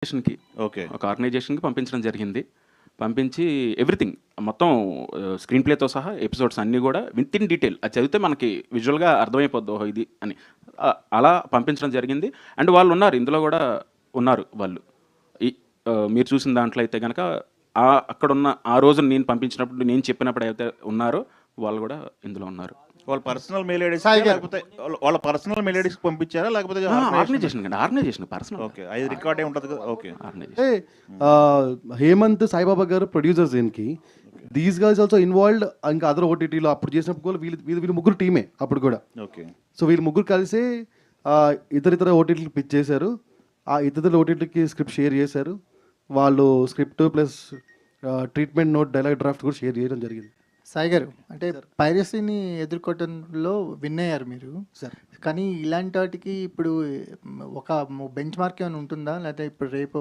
ఆర్గనైజేషన్‌కి okay. ఒక ఆర్గనైజేషన్‌కి పంపించడం జరిగింది. పంపించి ఎవ్రీథింగ్ మొత్తం స్క్రీన్ ప్లేతో సహా ఎపిసోడ్స్ అన్నీ గూడా విత్ ఇన్ డీటెయిల్ అది చదివితే మనకి విజువల్‌గా అర్థమైపోద్ది. ఓహో! ఇది అని. అలా పంపించడం జరిగింది. అండ్ వాళ్ళున్నారు. ఇందులో గూడా ఉన్నారు వాళ్ళు. ఈ మీరు చూసిన దాంట్లో అయితే గనక అక్కడున్న ఆ రోజు నేను పంపించినప్పుడు, నేను చెప్పినప్పుడు అయితే ఉన్నారో వాళ్ళు గూడా ఇందులో ఉన్నారు. వాళ్ళ పర్సనల్ మెయిల్ ఐడీస్ సాయి గారు. లేకపోతే వాళ్ళ పర్సనల్ మెయిల్ ఐడీస్ పంపించారా? లేకపోతే ఆర్గనైజేషన్ అండి. Organization personal okay. అది రికార్డ్ అయి ఉంటది కదా! ఓకే. ఆర్గనైజేషన్. అంటే హేమంత్ సాయిబాబా గారు ప్రొడ్యూసర్స్ దీనికి. దీస్ గైస్ ఆల్సో ఇన్వాల్వ్డ్ ఇంకా అదర్ ఓటీటీలో అప్పుడు చేసినప్పుడు కూడా వీళ్ళు ముగ్గురు టీమే అప్పుడు కూడా. ఓకే. సో వీళ్ళు ముగ్గురు కలిసి ఇతర ఓటీటీకి పిచ్ చేశారు. ఆ ఇతర ఓటీటీకి స్క్రిప్ట్ షేర్ చేశారు. వాళ్ళు script plus treatment note dialogue draft కూడా షేర్ చేయడం జరిగింది. సాయి గారు, అంటే పైరసీని ఎదుర్కోవటంలో విన్ అయ్యారు మీరు. సార్ కానీ ఇలాంటి వాటికి ఇప్పుడు ఒక బెంచ్ మార్క్ ఏమైనా ఉంటుందా? లేకపోతే ఇప్పుడు రేపు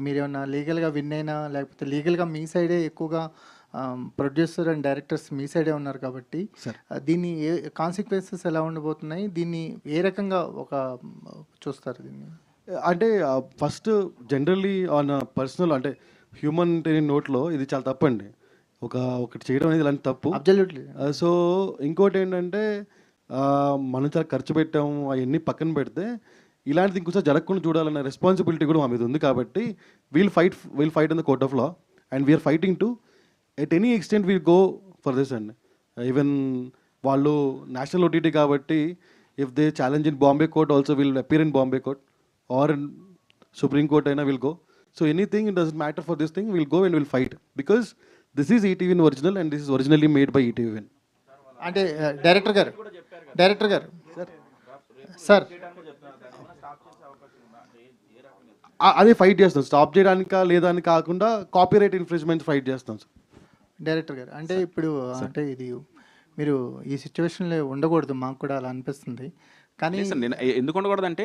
మీరేమన్నా లీగల్గా విన్ అయినా, లేకపోతే లీగల్గా మీ సైడే ఎక్కువగా ప్రొడ్యూసర్ అండ్ డైరెక్టర్స్ మీ సైడే ఉన్నారు కాబట్టి సార్. దీన్ని కాన్సిక్వెన్సెస్ ఎలా ఉండబోతున్నాయి? దీన్ని ఏ రకంగా చూస్తారు దీన్ని? అంటే ఫస్ట్ జనరల్లీ ఆన్ పర్సనల్ అంటే హ్యూమన్ నోట్లో ఇది చాలా తప్పండి. ఒకటి చేయడం అనేది ఇలాంటి తప్పు. అబ్జల్యూట్లీ. సో ఇంకోటి ఏంటంటే మనం చాలా ఖర్చు పెట్టాము అవన్నీ పక్కన పెడితే ఇలాంటిది ఇంకోసారి జరగకుండా చూడాలన్న రెస్పాన్సిబిలిటీ కూడా మా మీద ఉంది కాబట్టి we'll fight in the court of law and we're fighting to at any extent we'll go for this and even వాళ్ళు నేషనల్ ఓటీటీ కాబట్టి if they challenge in Bombay court also will appear in Bombay court or in supreme court అయినా will go. So anything it doesn't matter for this thing will go and will fight because this is ETV original and this is originally made by ETV. అంటే director గారు sir అదే fight చేస్తాం. Stop చేయడానికా లేదా అని కాకుండా copyright infringement fight చేస్తాం sir. Director గారు, అంటే ఇప్పుడు అంటే ఇది మీరు ఈ సిచ్యువేషన్లో ఉండకూడదు, మాకు కూడా అలా అనిపిస్తుంది. కానీ లేదు సార్, నేను ఎందుకు ఉండకూడదంటే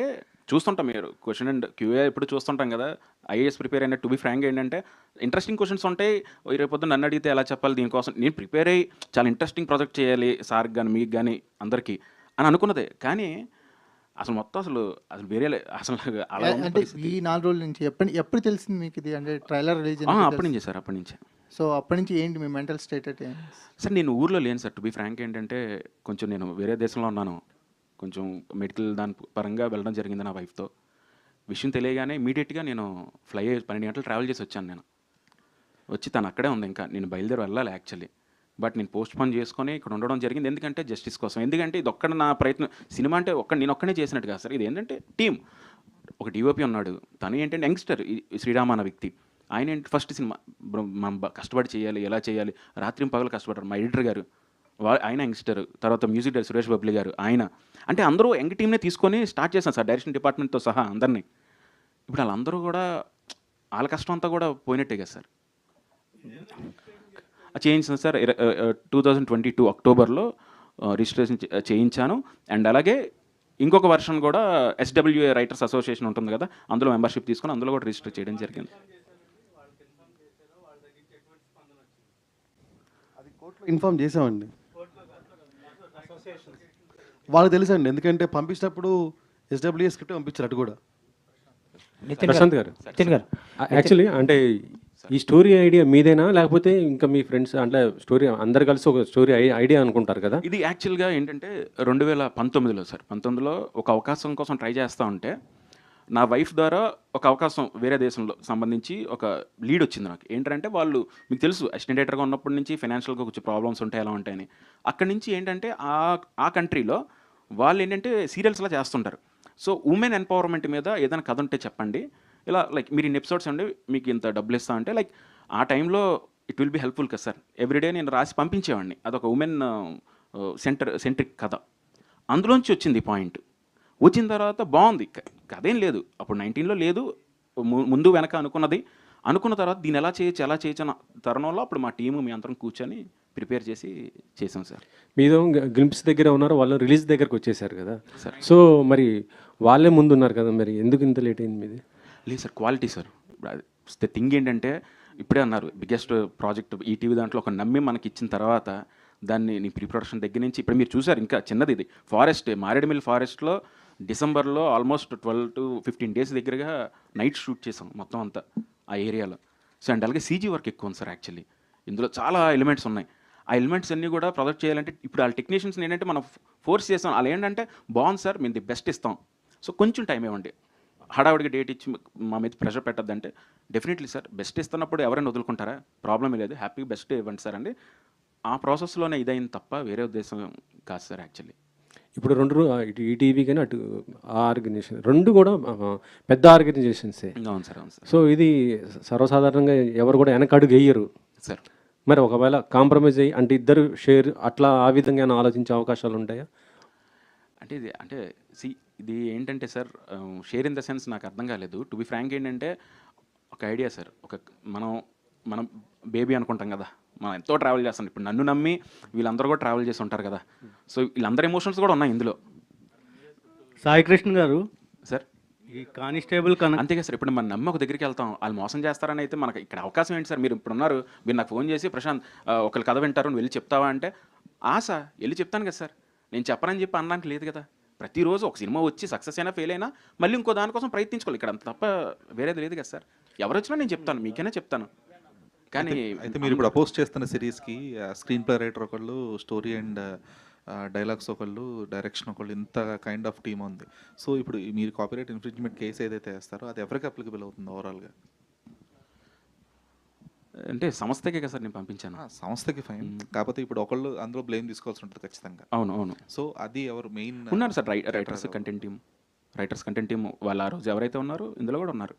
చూస్తుంటాం, మీరు క్వశ్చన్ అండ్ క్యూఏ ఇప్పుడు చూస్తుంటాం కదా. ఐఏఎస్ ప్రిపేర్ అయిన టు బి ఫ్రాంక్ ఏంటంటే ఇంట్రెస్టింగ్ క్వశ్చన్స్ ఉంటాయి. రేపొద్దు నన్ను అడిగితే ఎలా చెప్పాలి, దీనికోసం నేను ప్రిపేర్ అయ్యి చాలా ఇంట్రెస్టింగ్ ప్రాజెక్ట్ చేయాలి సార్కి కానీ మీకు కానీ అందరికీ అని అనుకున్నదే. కానీ అసలు మొత్తం అసలు వేరే అసలు అలా ఉంది అంటే పరిస్థితి. ఈ 4 రోజుల నుంచి ఎప్పుడు తెలిసింది మీకు ఇది? అంటే ట్రైలర్ రిలీజ్ అప్పటి నుంచే సార్, అప్పటి నుంచే. సో అప్పటి నుంచి ఏంటి మీ మెంటల్ స్టేట్ అంటే? సార్ నేను ఊర్లో లేను సార్. టు బి ఫ్రాంక్ ఏంటంటే కొంచెం నేను వేరే దేశంలో ఉన్నాను. కొంచెం మెడికల్ దాని పరంగా వెళ్ళడం జరిగింది నా వైఫ్తో. విషయం తెలియగానే ఇమీడియట్గా నేను 12 గంటలు ట్రావెల్ చేసి వచ్చాను. నేను వచ్చి తను అక్కడే ఉంది. ఇంకా నేను బయలుదేరి వెళ్ళాలి యాక్చువల్లీ, బట్ నేను పోస్ట్ పోన్ చేసుకొని ఇక్కడ ఉండడం జరిగింది. ఎందుకంటే జస్టిస్ కోసం. ఎందుకంటే ఇది ఒక్కడ నా ప్రయత్నం. సినిమా అంటే నేను ఒక్కనే చేసినట్టు కాదు సార్. ఇది ఏంటంటే టీమ్. ఒక డిఓపి ఉన్నాడు, తను ఏంటంటే యంగ్స్టర్, శ్రీరామ్ అన్న వ్యక్తి. ఆయన ఏంటి ఫస్ట్ సినిమా మనం కష్టపడి చేయాలి, ఎలా చేయాలి, రాత్రి పగలు కష్టపడ్డారు. మా ఎడిటర్ గారు ఆయన యంగ్స్టర్. తర్వాత మ్యూజిక్ డైరెక్టర్ సురేష్ బబ్లీ గారు ఆయన. అంటే అందరూ యంగ్ టీమ్నే తీసుకొని స్టార్ట్ చేశాను సార్, డైరెక్షన్ డిపార్ట్మెంట్తో సహా అందరినీ. ఇప్పుడు వాళ్ళందరూ కూడా వాళ్ళ కష్టం అంతా కూడా పోయినట్టే కదా సార్. చేయించాను సార్. 2022 అక్టోబర్లో రిజిస్ట్రేషన్ చేయించాను. అండ్ అలాగే ఇంకొక వర్షన్ కూడా ఎస్డబ్ల్యూఏ రైటర్స్ అసోసియేషన్ ఉంటుంది కదా, అందులో మెంబర్షిప్ తీసుకొని అందులో కూడా రిజిస్టర్ చేయడం జరిగింది. అది కోర్టులో ఇన్ఫార్మ్ చేసామండి. వాళ్ళకి తెలుసండి, ఎందుకంటే పంపించినప్పుడు ఎస్డబ్ల్యూఏ స్క్రిప్ట్ పంపించారు అటు కూడా. ప్రశాంత్ గారు, యాక్చువల్లీ అంటే ఈ స్టోరీ ఐడియా మీదేనా, లేకపోతే ఇంకా మీ ఫ్రెండ్స్ అంటే స్టోరీ అందరు కలిసి ఒక స్టోరీ ఐడియా అనుకుంటారు కదా? ఇది యాక్చువల్గా ఏంటంటే 2019లో సార్, 19లో ఒక అవకాశం కోసం ట్రై చేస్తూ ఉంటే నా వైఫ్ ద్వారా ఒక అవకాశం వేరే దేశంలో సంబంధించి ఒక లీడ్ వచ్చింది నాకు. ఏంటంటే వాళ్ళు మీకు తెలుసు అసిస్టెంట్ డైరెక్టర్గా ఉన్నప్పటి నుంచి ఫైనాన్షియల్గా కొంచెం ప్రాబ్లమ్స్ ఉంటాయి, ఎలా ఉంటాయని. అక్కడి నుంచి ఏంటంటే ఆ కంట్రీలో వాళ్ళు ఏంటంటే సీరియల్స్లా చేస్తుంటారు. సో ఉమెన్ ఎంపవర్మెంట్ మీద ఏదైనా కథ ఉంటే చెప్పండి, ఇలా లైక్ మీరు ఇన్ని ఎపిసోడ్స్ అండి మీకు ఇంత డబ్బులు ఇస్తా అంటే లైక్ ఆ టైంలో ఇట్ విల్ బి హెల్ప్ఫుల్ కదా సార్. ఎవ్రీడే నేను రాసి పంపించేవాడిని. అదొక ఉమెన్ సెంట్రిక్ కథ. అందులోంచి వచ్చింది పాయింట్. వచ్చిన తర్వాత బాగుంది, కథ ఏం లేదు అప్పుడు 19లో లేదు, ముందు వెనక అనుకున్న తర్వాత దీన్ని ఎలా చేయొచ్చు అన్న తరుణంలో అప్పుడు మా టీము మీ అందరం కూర్చొని ప్రిపేర్ చేసాం సార్. మీదో గ్లింప్స్ దగ్గర ఉన్నారు, వాళ్ళు రిలీజ్ దగ్గరకు వచ్చేసారు కదా సార్. సో మరి వాళ్ళే ముందు ఉన్నారు కదా, మరి ఎందుకు ఇంత లేట్ అయింది మీది? లేదు sir, quality sir. The thing ఏంటంటే ఇప్పుడే అన్నారు బిగ్గెస్ట్ ప్రాజెక్ట్ ఈటీవీ దాంట్లో ఒక నమ్మి మనకి ఇచ్చిన తర్వాత దాన్ని నీ ప్రీ ప్రొడక్షన్ దగ్గర నుంచి ఇప్పుడు మీరు చూసారు, ఇంకా చిన్నది ఇది ఫారెస్ట్, మారేడుమిల్లి ఫారెస్ట్లో డిసెంబర్లో ఆల్మోస్ట్ 12 to 15 డేస్ దగ్గరగా నైట్ షూట్ చేసాం మొత్తం అంతా ఆ ఏరియాలో. సో అండ్ అలాగే సీజీ వర్క్ ఎక్కువ ఉంది సార్ యాక్చువల్లీ. ఇందులో చాలా ఎలిమెంట్స్ ఉన్నాయి. ఆ ఎలిమెంట్స్ అన్నీ కూడా ప్రొజెక్ట్ చేయాలంటే ఇప్పుడు వాళ్ళ టెక్నీషియన్స్ ఏంటంటే మనం ఫోర్స్ చేస్తాం. వాళ్ళు ఏంటంటే బాగుంది సార్, మేము ది బెస్ట్ ఇస్తాం, సో కొంచెం టైం ఇవ్వండి, హడావుడికి డేట్ ఇచ్చి మా మీద ప్రెషర్ పెట్టద్దంటే డెఫినెట్లీ సార్ బెస్ట్ ఇస్తున్నప్పుడు ఎవరైనా వదులుకుంటారా, ప్రాబ్లమే లేదు, హ్యాపీ బెస్ట్ ఇవ్వండి సార్ అండి. ఆ ప్రాసెస్లోనే ఇదైంది తప్ప వేరే ఉద్దేశం కాదు సార్ యాక్చువల్లీ. ఇప్పుడు ఇటు ఈటీవీ కానీ అటు ఆ ఆర్గనైజేషన్ రెండు కూడా పెద్ద ఆర్గనైజేషన్సే. అవును సార్, అవును సార్. సో ఇది సర్వసాధారణంగా ఎవరు కూడా వెనక అడుగు వేయరు సార్ మరి. ఒకవేళ కాంప్రమైజ్ అయ్యి అంటే ఇద్దరు షేర్ అట్లా ఆ విధంగా ఆలోచించే అవకాశాలు ఉంటాయా? అంటే ఇది ఏంటంటే sir, share in the sense నాకు అర్థం కాలేదు. టు బి ఫ్రాంక్ ఏంటంటే ఒక ఐడియా సార్, మనం బేబీ అనుకుంటాం కదా, మనం ఎంతో ట్రావెల్ చేస్తాం. ఇప్పుడు నన్ను నమ్మి వీళ్ళందరూ కూడా ట్రావెల్ చేసి ఉంటారు కదా, సో వీళ్ళందరి ఎమోషన్స్ కూడా ఉన్నాయి ఇందులో. సాయి కృష్ణ గారు సార్ ఈ కానిస్టేబుల్ అంతేగా సార్, ఇప్పుడు మనం నమ్మి ఒక దగ్గరికి వెళ్తాం, వాళ్ళు మోసం చేస్తారని అయితే మనకి ఇక్కడ అవకాశం ఏంటి సార్? మీరు ఇప్పుడు ఉన్నారు, మీరు నాకు ఫోన్ చేసి ప్రశాంత్ ఒకళ్ళు కథ వింటారు, నువ్వు వెళ్ళి చెప్తావా అంటే ఆశ వెళ్ళి చెప్తాను కదా సార్. నేను చెప్పనని చెప్పి అనడానికి లేదు కదా. ప్రతిరోజు ఒక సినిమా వచ్చి సక్సెస్ అయినా ఫెయిల్ అయినా మళ్ళీ ఇంకో దానికోసం ప్రయత్నించుకోవాలి. ఇక్కడ అంత తప్ప వేరేది లేదు కదా సార్. ఎవరు వచ్చినా నేను చెప్తాను, మీకైనా చెప్తాను. కానీ అయితే మీరు ఇప్పుడు అపోజ్ చేస్తున్న సిరీస్కి స్క్రీన్ ప్లే రైటర్ ఒకళ్ళు, స్టోరీ అండ్ డైలాగ్స్ ఒకళ్ళు, డైరెక్షన్ ఒకళ్ళు, ఇంత కైండ్ ఆఫ్ టీమ్ ఉంది. సో ఇప్పుడు మీరు కాపీరైట్ ఇన్ఫ్రింజ్మెంట్ కేసు ఏదైతే వేస్తారో అది ఎవరికి అప్లికబుల్ అవుతుంది ఓవరాల్గా? అంటే సంస్థకే కదా సార్ నేను పంపించాను. సంస్థకి ఫైన్, కాకపోతే ఇప్పుడు ఒకళ్ళు అందులో బ్లేమ్ తీసుకోవాల్సి ఉంటుంది ఖచ్చితంగా. అవును అవును. సో అది ఎవరు మెయిన్ ఉన్నారు సార్, రైటర్స్ కంటెంట్ టీమ్ వాళ్ళు ఆ రోజు ఎవరైతే ఉన్నారో ఇందులో కూడా ఉన్నారు.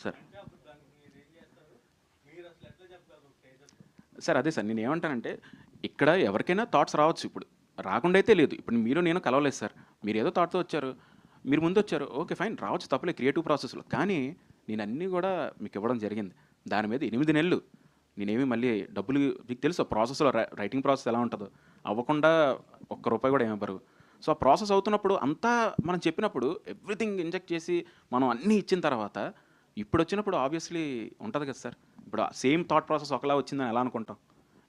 సార్ సార్ అదే సార్ నేను ఏమంటానంటే ఇక్కడ ఎవరికైనా థాట్స్ రావచ్చు, ఇప్పుడు రాకుండా అయితే లేదు. ఇప్పుడు మీరు నేను కలవలేదు సార్, మీరు ఏదో థాట్తో వచ్చారు, మీరు ముందు వచ్చారు, ఓకే ఫైన్, రావచ్చు తప్పలే క్రియేటివ్ ప్రాసెస్లో. కానీ నేను అన్నీ కూడా మీకు ఇవ్వడం జరిగింది. దాని మీద 8 నెలలు నేనేమి మళ్ళీ డబ్బులు, మీకు తెలుసు ప్రాసెస్లో రైటింగ్ ప్రాసెస్ ఎలా ఉంటుందో, అవ్వకుండా ₹1 కూడా ఏమివ్వరు. సో ఆ ప్రాసెస్ అవుతున్నప్పుడు అంతా మనం చెప్పినప్పుడు ఎవ్రీథింగ్ ఇంజెక్ట్ చేసి మనం అన్నీ ఇచ్చిన తర్వాత ఇప్పుడు వచ్చినప్పుడు ఆబ్వియస్లీ ఉంటుంది కదా సార్. ఇప్పుడు సేమ్ థాట్ ప్రాసెస్ ఒకలా వచ్చిందని ఎలా అనుకుంటాం?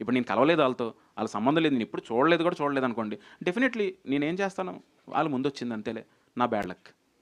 ఇప్పుడు నేను కలవలేదు వాళ్ళ సంబంధం లేదు, నేను ఇప్పుడు చూడలేదు అనుకోండి, డెఫినెట్లీ నేనేం చేస్తాను, వాళ్ళు ముందు వచ్చింది అంతేలే, నా బ్యాడ్ లక్.